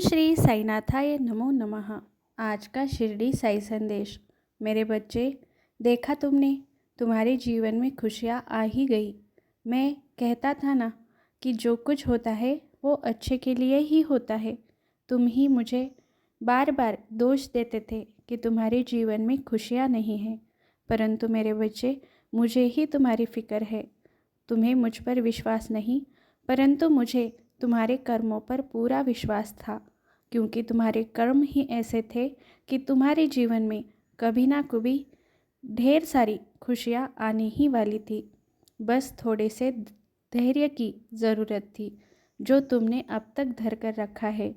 श्री साईनाथाय नमो नमः। आज का शिरडी साई संदेश। मेरे बच्चे, देखा तुमने, तुम्हारे जीवन में खुशियाँ आ ही गई। मैं कहता था ना कि जो कुछ होता है वो अच्छे के लिए ही होता है। तुम ही मुझे बार बार दोष देते थे कि तुम्हारे जीवन में खुशियाँ नहीं हैं, परंतु मेरे बच्चे, मुझे ही तुम्हारी फिक्र है। तुम्हें मुझ पर विश्वास नहीं, परंतु मुझे तुम्हारे कर्मों पर पूरा विश्वास था, क्योंकि तुम्हारे कर्म ही ऐसे थे कि तुम्हारे जीवन में कभी ना कभी ढेर सारी खुशियाँ आने ही वाली थी। बस थोड़े से धैर्य की ज़रूरत थी, जो तुमने अब तक धर कर रखा है।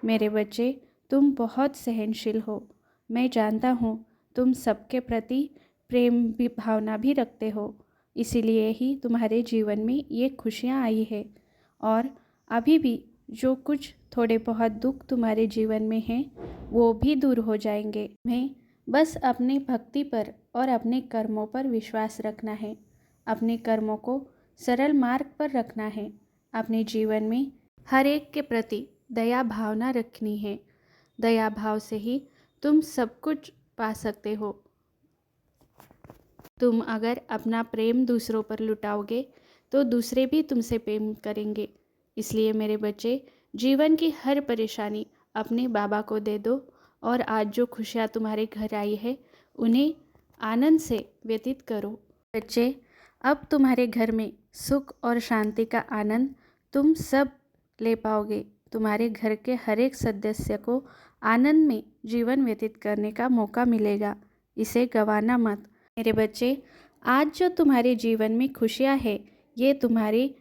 मेरे बच्चे, तुम बहुत सहनशील हो। मैं जानता हूँ तुम सबके प्रति प्रेम भी भावना भी रखते हो, इसीलिए ही तुम्हारे जीवन में ये खुशियाँ आई है। और अभी भी जो कुछ थोड़े बहुत दुख तुम्हारे जीवन में हैं वो भी दूर हो जाएंगे। मैं बस अपनी भक्ति पर और अपने कर्मों पर विश्वास रखना है। अपने कर्मों को सरल मार्ग पर रखना है। अपने जीवन में हर एक के प्रति दया भावना रखनी है। दया भाव से ही तुम सब कुछ पा सकते हो। तुम अगर अपना प्रेम दूसरों पर लुटाओगे तो दूसरे भी तुमसे प्रेम करेंगे। इसलिए मेरे बच्चे, जीवन की हर परेशानी अपने बाबा को दे दो और आज जो खुशियाँ तुम्हारे घर आई है उन्हें आनंद से व्यतीत करो। बच्चे, अब तुम्हारे घर में सुख और शांति का आनंद तुम सब ले पाओगे। तुम्हारे घर के हर एक सदस्य को आनंद में जीवन व्यतीत करने का मौका मिलेगा। इसे गंवाना मत। मेरे बच्चे, आज जो तुम्हारे जीवन में खुशियाँ है ये तुम्हारी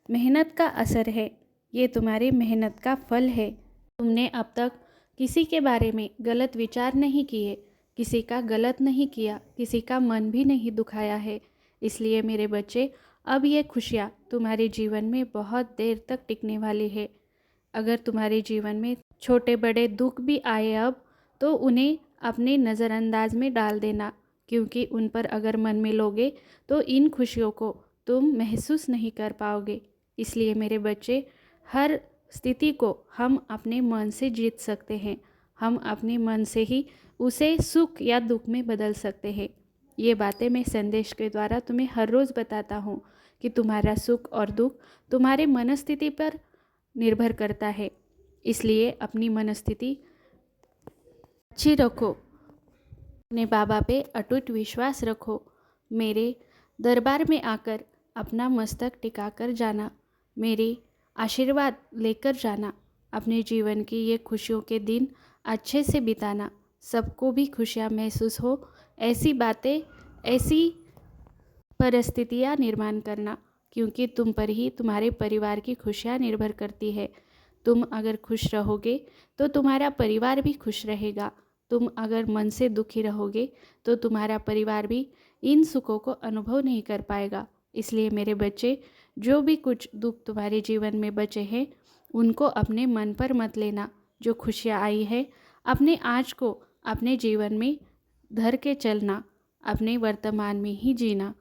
मेहनत का असर है। ये तुम्हारी मेहनत का फल है। तुमने अब तक किसी के बारे में गलत विचार नहीं किए, किसी का गलत नहीं किया, किसी का मन भी नहीं दुखाया है। इसलिए मेरे बच्चे, अब ये खुशियाँ तुम्हारे जीवन में बहुत देर तक टिकने वाली है। अगर तुम्हारे जीवन में छोटे बड़े दुख भी आए अब, तो उन्हें अपने नज़रअंदाज में डाल देना, क्योंकि उन पर अगर मन में लोगे तो इन खुशियों को तुम महसूस नहीं कर पाओगे। इसलिए मेरे बच्चे, हर स्थिति को हम अपने मन से जीत सकते हैं। हम अपने मन से ही उसे सुख या दुख में बदल सकते हैं। ये बातें मैं संदेश के द्वारा तुम्हें हर रोज़ बताता हूँ कि तुम्हारा सुख और दुख तुम्हारे मनस्थिति पर निर्भर करता है। इसलिए अपनी मनस्थिति अच्छी रखो। अपने बाबा पे अटूट विश्वास रखो। मेरे दरबार में आकर अपना मस्तक टिकाकर जाना। मेरे आशीर्वाद लेकर जाना। अपने जीवन की ये खुशियों के दिन अच्छे से बिताना। सबको भी खुशियाँ महसूस हो, ऐसी बातें, ऐसी परिस्थितियाँ निर्माण करना, क्योंकि तुम पर ही तुम्हारे परिवार की खुशियाँ निर्भर करती है। तुम अगर खुश रहोगे तो तुम्हारा परिवार भी खुश रहेगा। तुम अगर मन से दुखी रहोगे तो तुम्हारा परिवार भी इन सुखों को अनुभव नहीं कर पाएगा। इसलिए मेरे बच्चे, जो भी कुछ दुख तुम्हारे जीवन में बचे हैं उनको अपने मन पर मत लेना। जो खुशियाँ आई है अपने आज को अपने जीवन में धर के चलना, अपने वर्तमान में ही जीना।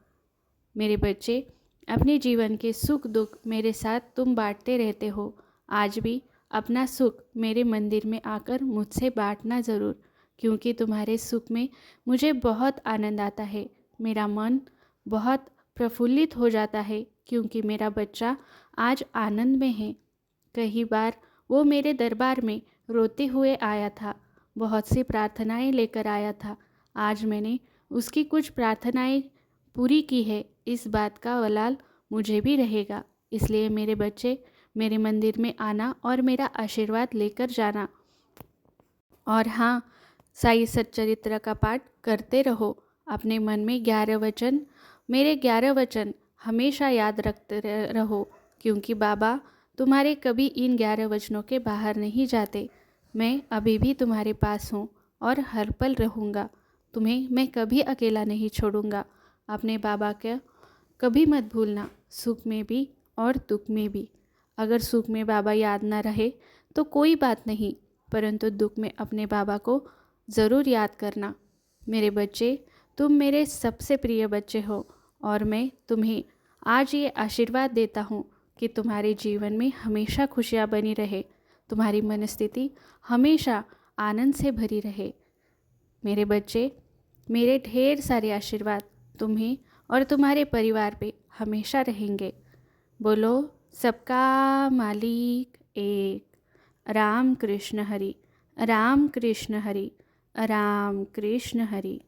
मेरे बच्चे, अपने जीवन के सुख दुख मेरे साथ तुम बांटते रहते हो। आज भी अपना सुख मेरे मंदिर में आकर मुझसे बांटना ज़रूर, क्योंकि तुम्हारे सुख में मुझे बहुत आनंद आता है। मेरा मन बहुत प्रफुल्लित हो जाता है, क्योंकि मेरा बच्चा आज आनंद में है। कई बार वो मेरे दरबार में रोते हुए आया था, बहुत सी प्रार्थनाएं लेकर आया था। आज मैंने उसकी कुछ प्रार्थनाएं पूरी की है। इस बात का वलाल मुझे भी रहेगा। इसलिए मेरे बच्चे, मेरे मंदिर में आना और मेरा आशीर्वाद लेकर जाना। और हाँ, साई सच्चरित्र का पाठ करते रहो। अपने मन में 11 वचन, मेरे 11 वचन हमेशा याद रखते रहो, क्योंकि बाबा तुम्हारे कभी इन 11 वचनों के बाहर नहीं जाते। मैं अभी भी तुम्हारे पास हूँ और हर पल रहूँगा। तुम्हें मैं कभी अकेला नहीं छोड़ूंगा। अपने बाबा का कभी मत भूलना, सुख में भी और दुख में भी। अगर सुख में बाबा याद ना रहे तो कोई बात नहीं, परंतु दुख में अपने बाबा को ज़रूर याद करना। मेरे बच्चे, तुम मेरे सबसे प्रिय बच्चे हो और मैं तुम्हें आज ये आशीर्वाद देता हूँ कि तुम्हारे जीवन में हमेशा खुशियाँ बनी रहे। तुम्हारी मनस्थिति हमेशा आनंद से भरी रहे। मेरे बच्चे, मेरे ढेर सारे आशीर्वाद तुम्हें और तुम्हारे परिवार पे हमेशा रहेंगे। बोलो, सबका मालिक एक। राम कृष्ण हरि, राम कृष्ण हरि, राम कृष्ण हरि।